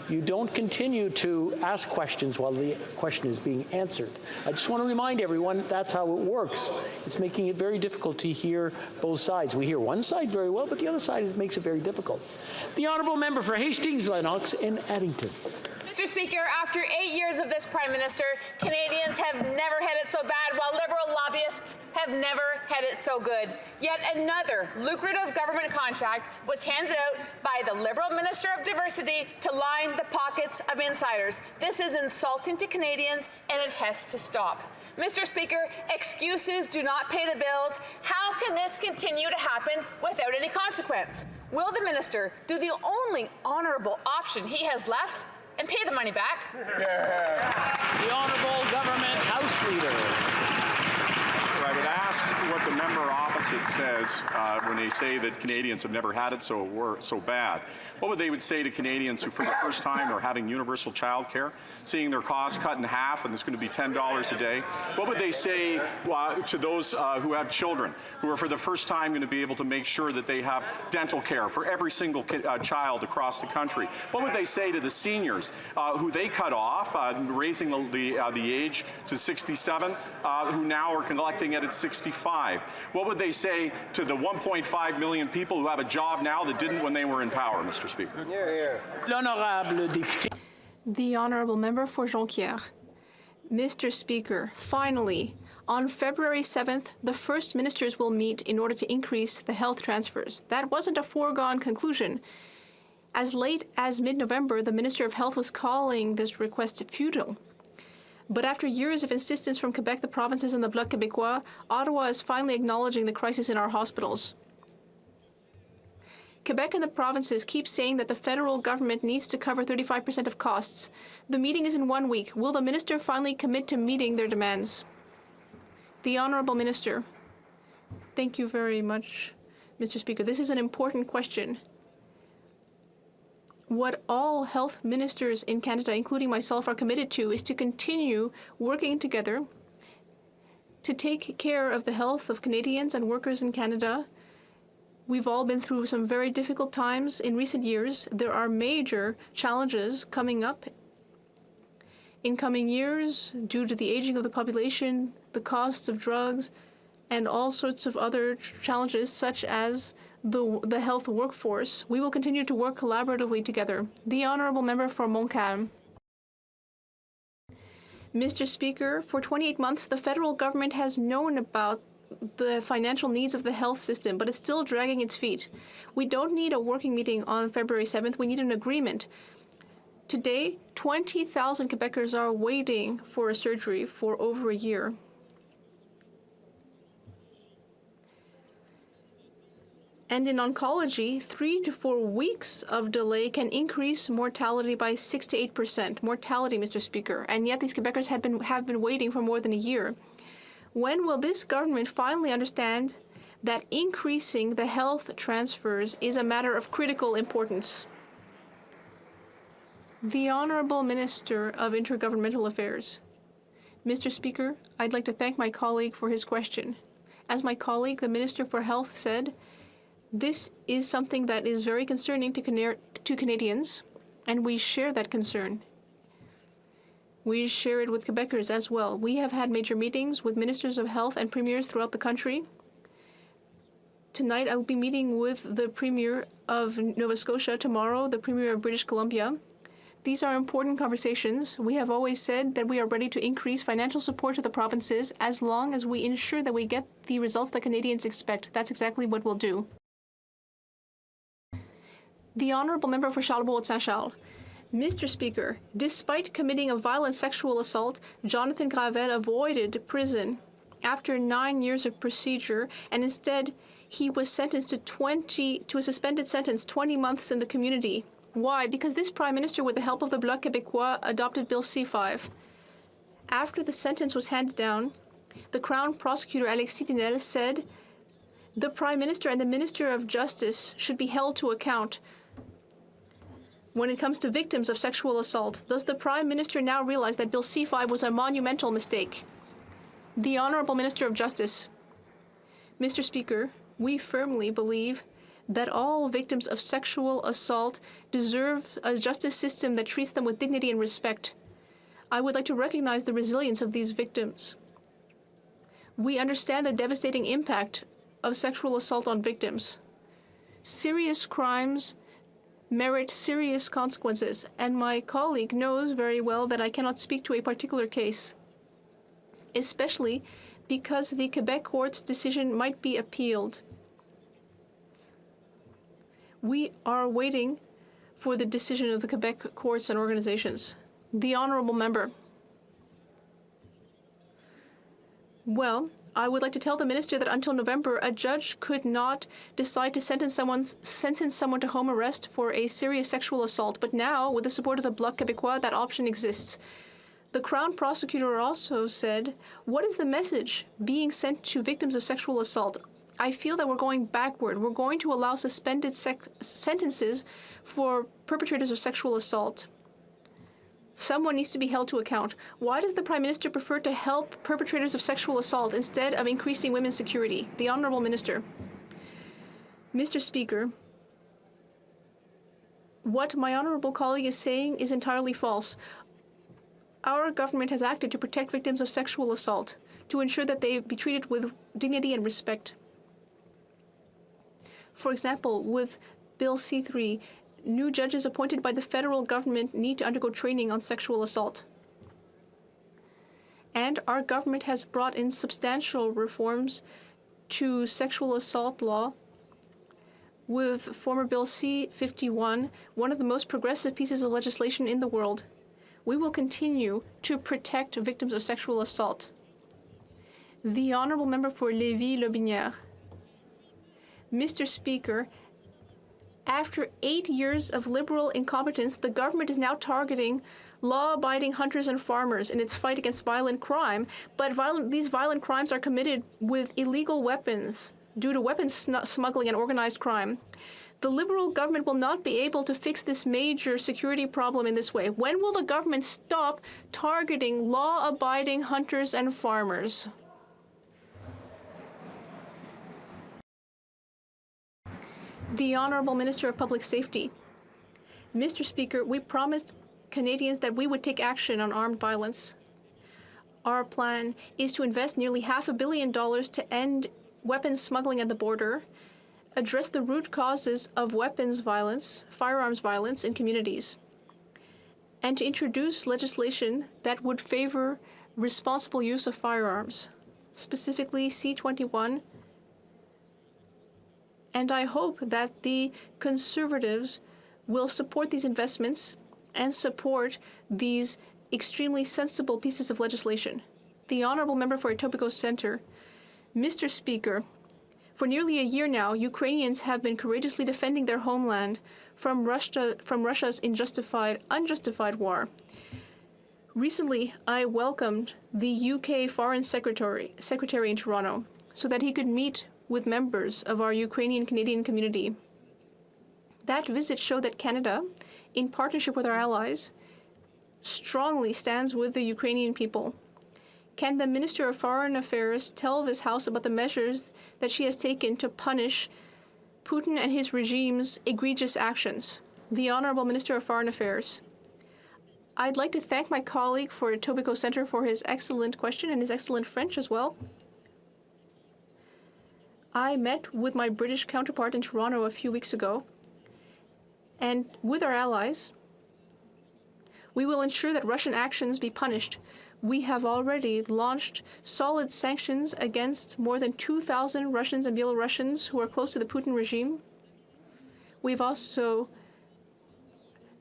You don't continue to ask questions while the question is being answered. I just want to remind everyone that's how it works. It's making it very difficult to hear both sides. We hear one side very well, but the other side makes it very difficult. The honourable member for Hastings, Lennox and Addington. Mr. Speaker, after 8 years of this Prime Minister, Canadians have never had it so bad, while Liberal lobbyists have never had it so good. Yet another lucrative government contract was handed out by the Liberal Minister of Diversity to line the pockets of insiders. This is insulting to Canadians, and it has to stop. Mr. Speaker, excuses do not pay the bills. How can this continue to happen without any consequence? Will the minister do the only honourable option he has left and pay the money back? The Honourable Government House Leader. I would ask what the member opposite says when they say that Canadians have never had it so bad. What would they say to Canadians who for the first time are having universal child care, seeing their costs cut in half and it's going to be $10 a day? What would they say to those who have children, who are for the first time going to be able to make sure that they have dental care for every single child across the country? What would they say to the seniors who they cut off, raising the age to 67, who now are collecting yet at 65? What would they say to the 1.5 million people who have a job now that didn't when they were in power, Mr. Speaker? L'honorable député. The Honourable Member for Jonquière. Mr. Speaker, finally, on February 7th, the First Ministers will meet in order to increase the health transfers. That wasn't a foregone conclusion. As late as mid-November, the Minister of Health was calling this request futile. But after years of insistence from Quebec, the provinces, and the Bloc Québécois, Ottawa is finally acknowledging the crisis in our hospitals. Quebec and the provinces keep saying that the federal government needs to cover 35% of costs. The meeting is in 1 week. Will the minister finally commit to meeting their demands? The Honourable Minister. Thank you very much, Mr. Speaker. This is an important question. What all health ministers in Canada, including myself, are committed to is to continue working together to take care of the health of Canadians and workers in Canada. We've all been through some very difficult times in recent years. There are major challenges coming up in coming years due to the aging of the population, the costs of drugs, and all sorts of other challenges such as the health workforce. We will continue to work collaboratively together. The Honourable Member for Montcalm. Mr. Speaker, for 28 months, the federal government has known about the financial needs of the health system, but it's still dragging its feet. We don't need a working meeting on February 7th. We need an agreement. Today, 20,000 Quebecers are waiting for a surgery for over a year. And in oncology, 3 to 4 weeks of delay can increase mortality by 6 to 8%. Mortality, Mr. Speaker. And yet these Quebecers have been waiting for more than a year. When will this government finally understand that increasing the health transfers is a matter of critical importance? The Honourable Minister of Intergovernmental Affairs. Mr. Speaker, I'd like to thank my colleague for his question. As my colleague, the Minister for Health, said, this is something that is very concerning to Canadians, and we share that concern. We share it with Quebecers as well. We have had major meetings with ministers of health and premiers throughout the country. Tonight, I will be meeting with the Premier of Nova Scotia, tomorrow, the Premier of British Columbia. These are important conversations. We have always said that we are ready to increase financial support to the provinces as long as we ensure that we get the results that Canadians expect. That's exactly what we'll do. The Honourable Member for Charlebourg-Saint-Charles. Mr. Speaker, despite committing a violent sexual assault, Jonathan Gravel avoided prison after 9 years of procedure, and instead he was sentenced to a suspended sentence, 20 months in the community. Why? Because this Prime Minister, with the help of the Bloc Québécois, adopted Bill C-5. After the sentence was handed down, the Crown Prosecutor Alexis Tinel said the Prime Minister and the Minister of Justice should be held to account when it comes to victims of sexual assault. Does the Prime Minister now realize that Bill C-5 was a monumental mistake? The Honourable Minister of Justice. Mr. Speaker, we firmly believe that all victims of sexual assault deserve a justice system that treats them with dignity and respect. I would like to recognize the resilience of these victims. We understand the devastating impact of sexual assault on victims. Serious crimes merit serious consequences, and my colleague knows very well that I cannot speak to a particular case, especially because the Quebec court's decision might be appealed. We are waiting for the decision of the Quebec courts and organizations. The Honourable Member. Well, I would like to tell the Minister that until November, a judge could not decide to sentence someone to home arrest for a serious sexual assault. But now, with the support of the Bloc Québécois, that option exists. The Crown Prosecutor also said, what is the message being sent to victims of sexual assault? I feel that we're going backward. We're going to allow suspended sentences for perpetrators of sexual assault. Someone needs to be held to account. Why does the Prime Minister prefer to help perpetrators of sexual assault instead of increasing women's security? The Honourable Minister. Mr. Speaker, what my honourable colleague is saying is entirely false. Our government has acted to protect victims of sexual assault. to ensure that they be treated with dignity and respect. For example, with Bill C-3, new judges appointed by the federal government need to undergo training on sexual assault. And our government has brought in substantial reforms to sexual assault law with former Bill C-51, one of the most progressive pieces of legislation in the world. We will continue to protect victims of sexual assault. The Honourable Member for Lévis-Lobinière. Mr. Speaker, after 8 years of Liberal incompetence, the government is now targeting law-abiding hunters and farmers in its fight against violent crime, but these violent crimes are committed with illegal weapons due to weapons smuggling and organized crime. The Liberal government will not be able to fix this major security problem in this way. When will the government stop targeting law-abiding hunters and farmers? The Honourable Minister of Public Safety. Mr. Speaker, we promised Canadians that we would take action on armed violence. Our plan is to invest nearly $500 million to end weapons smuggling at the border, address the root causes of weapons violence, firearms violence in communities, and to introduce legislation that would favor responsible use of firearms, specifically C-21. And I hope that the Conservatives will support these investments and support these extremely sensible pieces of legislation. The Honourable Member for Etobicoke Centre. Mr. Speaker, for nearly a year now, Ukrainians have been courageously defending their homeland from Russia's unjustified war. Recently, I welcomed the UK Foreign Secretary in Toronto so that he could meet with members of our Ukrainian-Canadian community. That visit showed that Canada, in partnership with our allies, strongly stands with the Ukrainian people. Can the Minister of Foreign Affairs tell this House about the measures that she has taken to punish Putin and his regime's egregious actions? The Honourable Minister of Foreign Affairs. I'd like to thank my colleague for Etobicoke Centre for his excellent question and his excellent French as well. I met with my British counterpart in Toronto a few weeks ago, and with our allies, we will ensure that Russian actions be punished. We have already launched solid sanctions against more than 2,000 Russians and Belarusians who are close to the Putin regime. We've also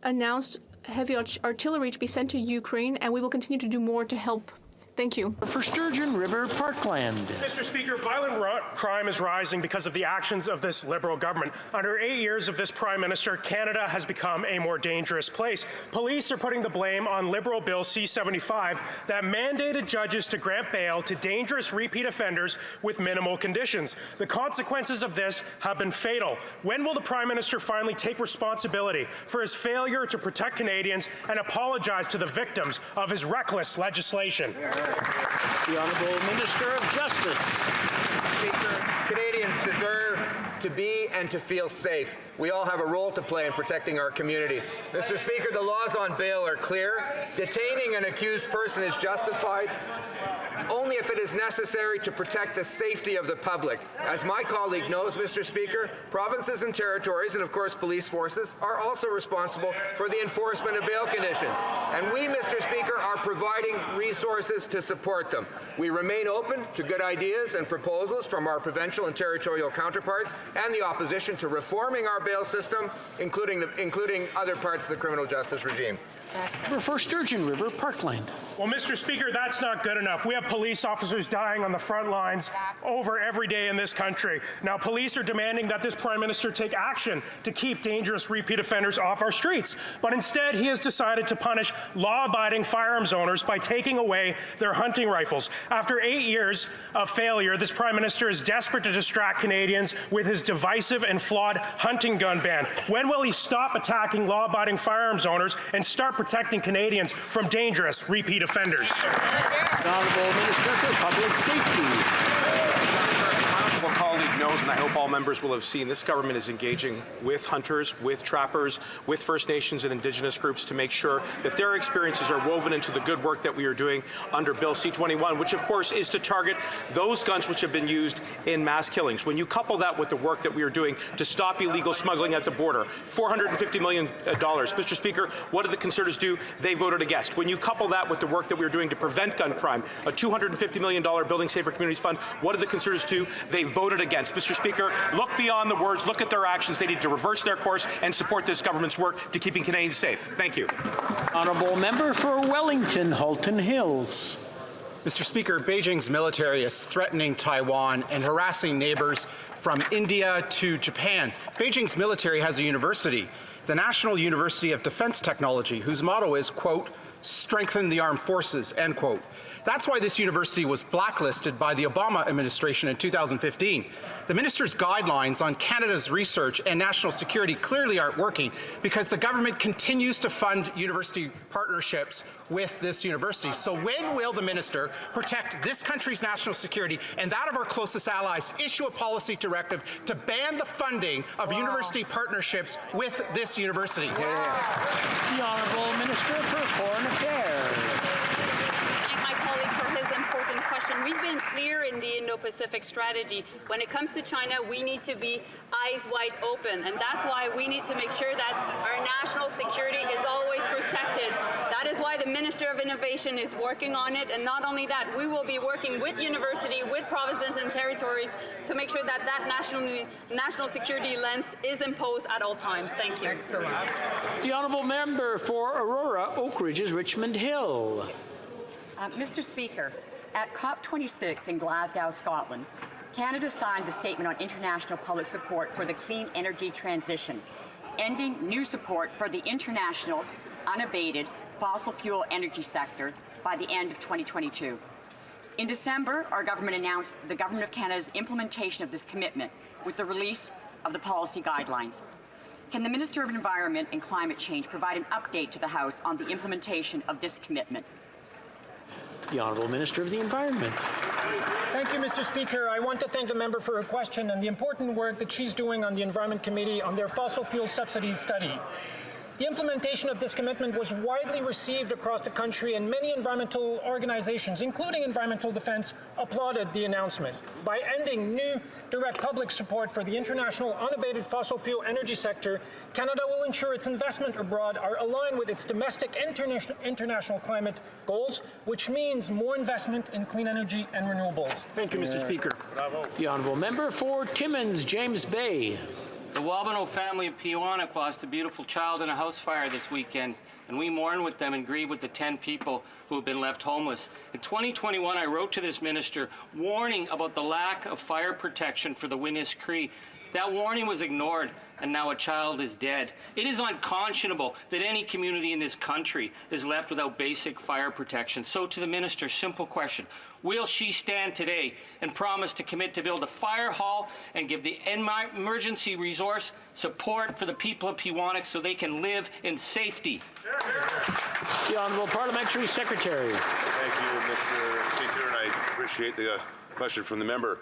announced heavy artillery to be sent to Ukraine, and we will continue to do more to help. Thank you. For Sturgeon River Parkland. Mr. Speaker, violent crime is rising because of the actions of this Liberal government. Under 8 years of this Prime Minister, Canada has become a more dangerous place. Police are putting the blame on Liberal Bill C-75 that mandated judges to grant bail to dangerous repeat offenders with minimal conditions. The consequences of this have been fatal. When will the Prime Minister finally take responsibility for his failure to protect Canadians and apologize to the victims of his reckless legislation? The Honourable Minister of Justice. Speaker, Canadians deserve to be and to feel safe. We all have a role to play in protecting our communities. Mr. Speaker, the laws on bail are clear. Detaining an accused person is justified only if it is necessary to protect the safety of the public. As my colleague knows, Mr. Speaker, provinces and territories, and of course police forces, are also responsible for the enforcement of bail conditions. And we, Mr. Speaker, are providing resources to support them. We remain open to good ideas and proposals from our provincial and territorial counterparts and the opposition to reforming our bail system, including other parts of the criminal justice regime. For Sturgeon River Parkland. Well, Mr. Speaker, that's not good enough. We have police officers dying on the front lines over every day in this country. Now, police are demanding that this Prime Minister take action to keep dangerous repeat offenders off our streets. But instead, he has decided to punish law-abiding firearms owners by taking away their hunting rifles. After 8 years of failure, this Prime Minister is desperate to distract Canadians with his divisive and flawed hunting gun ban. When will he stop attacking law-abiding firearms owners and start protecting Canadians from dangerous repeat offenders? The Honourable Minister for Public Safety. My honourable colleague knows, and I hope all members will have seen, this government is engaging with hunters, with trappers, with First Nations and Indigenous groups to make sure that their experiences are woven into the good work that we are doing under Bill C-21, which of course is to target those guns which have been used in mass killings. When you couple that with the work that we are doing to stop illegal smuggling at the border, $450 million. Mr. Speaker, what did the Conservatives do? They voted against. When you couple that with the work that we are doing to prevent gun crime, a $250 million Building Safer Communities Fund, what did the Conservatives do? They voted against. Mr. Speaker, look beyond the words, look at their actions. They need to reverse their course and support this government's work to keeping Canadians safe. Thank you. Honourable member for Wellington, Halton Hills. Mr. Speaker, Beijing's military is threatening Taiwan and harassing neighbors from India to Japan. Beijing's military has a university, the National University of Defense Technology, whose motto is, quote, strengthen the armed forces, end quote. That's why this university was blacklisted by the Obama administration in 2015. The minister's guidelines on Canada's research and national security clearly aren't working because the government continues to fund university partnerships with this university. So when will the minister protect this country's national security and that of our closest allies, issue a policy directive to ban the funding of university partnerships with this university? The Honourable Minister for Foreign Affairs. We've been clear in the Indo-Pacific strategy. When it comes to China, we need to be eyes wide open, and that's why we need to make sure that our national security is always protected. That is why the Minister of Innovation is working on it, and not only that, we will be working with university, with provinces and territories to make sure that that national security lens is imposed at all times. Thank you. Excellent. The Honourable Member for Aurora, Oak Ridges, Richmond Hill. Mr. Speaker, at COP26 in Glasgow, Scotland, Canada signed the Statement on International Public Support for the Clean Energy Transition, ending new support for the international, unabated fossil fuel energy sector by the end of 2022. In December, our government announced the Government of Canada's implementation of this commitment with the release of the policy guidelines. Can the Minister of Environment and Climate Change provide an update to the House on the implementation of this commitment? The Honourable Minister of the Environment. Thank you, Mr. Speaker. I want to thank the member for her question and the important work that she's doing on the Environment Committee on their fossil fuel subsidies study. The implementation of this commitment was widely received across the country, and many environmental organizations, including Environmental Defence, applauded the announcement. By ending new direct public support for the international unabated fossil fuel energy sector, Canada will ensure its investment abroad are aligned with its domestic and international climate goals, which means more investment in clean energy and renewables. Thank you, Mr. Speaker. Bravo. The Honourable Member for Timmins, James Bay. The Wabano family of Peawanuck lost a beautiful child in a house fire this weekend, and we mourn with them and grieve with the 10 people who have been left homeless. In 2021, I wrote to this minister warning about the lack of fire protection for the Winnis Cree. That warning was ignored, and now a child is dead. It is unconscionable that any community in this country is left without basic fire protection. So to the minister, simple question. Will she stand today and promise to commit to build a fire hall and give the emergency resource support for the people of Peawanuck so they can live in safety? The Honourable Parliamentary Secretary. Thank you, Mr. Speaker, and I appreciate the question from the member.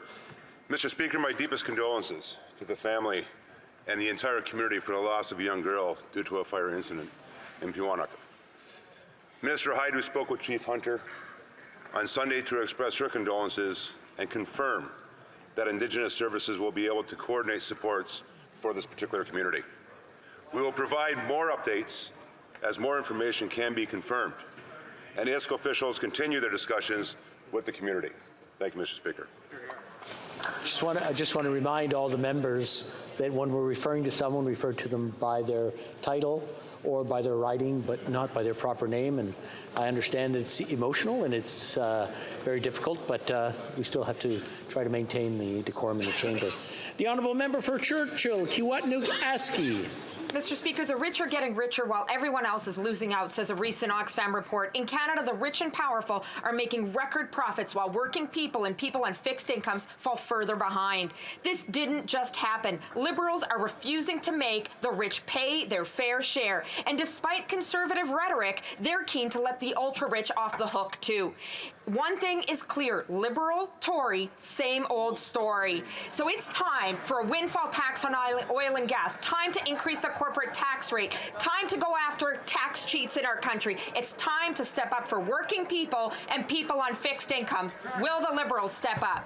Mr. Speaker, my deepest condolences to the family and the entire community for the loss of a young girl due to a fire incident in Peawanuck. Minister Hajdu spoke with Chief Hunter on Sunday to express her condolences and confirm that Indigenous services will be able to coordinate supports for this particular community. We will provide more updates as more information can be confirmed, and ISCO officials continue their discussions with the community. Thank you, Mr. Speaker. I just want to remind all the members that when we're referring to someone, we refer to them by their title or by their writing, but not by their proper name. And I understand that it's emotional and it's very difficult, but we still have to try to maintain the decorum in the chamber. The Honourable Member for Churchill, Kiiwetinoong Aski. Mr. Speaker, the rich are getting richer while everyone else is losing out, says a recent Oxfam report. In Canada, the rich and powerful are making record profits while working people and people on fixed incomes fall further behind. This didn't just happen. Liberals are refusing to make the rich pay their fair share. And despite conservative rhetoric, they're keen to let the ultra-rich off the hook, too. One thing is clear, Liberal, Tory, same old story. So it's time for a windfall tax on oil and gas, time to increase the corporate tax rate, time to go after tax cheats in our country. It's time to step up for working people and people on fixed incomes. Will the Liberals step up?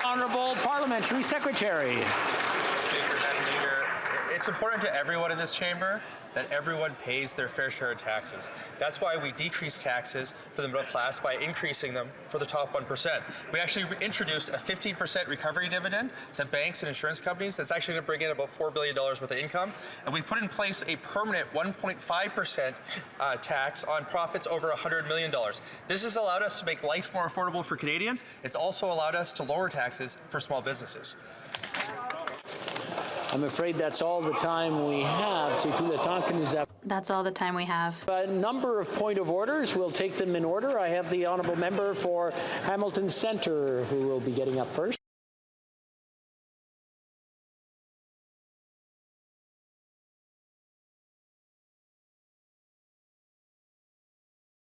Honourable Parliamentary Secretary. Speaker, Madam Leader, it's important to everyone in this chamber that everyone pays their fair share of taxes. That's why we decrease taxes for the middle class by increasing them for the top 1%. We actually introduced a 15% recovery dividend to banks and insurance companies. That's actually going to bring in about $4 billion worth of income. And we put in place a permanent 1.5% tax on profits over $100 million. This has allowed us to make life more affordable for Canadians. It's also allowed us to lower taxes for small businesses. I'm afraid that's all the time we have. That's all the time we have. A number of point of orders. We'll take them in order. I have the honourable member for Hamilton Centre who will be getting up first.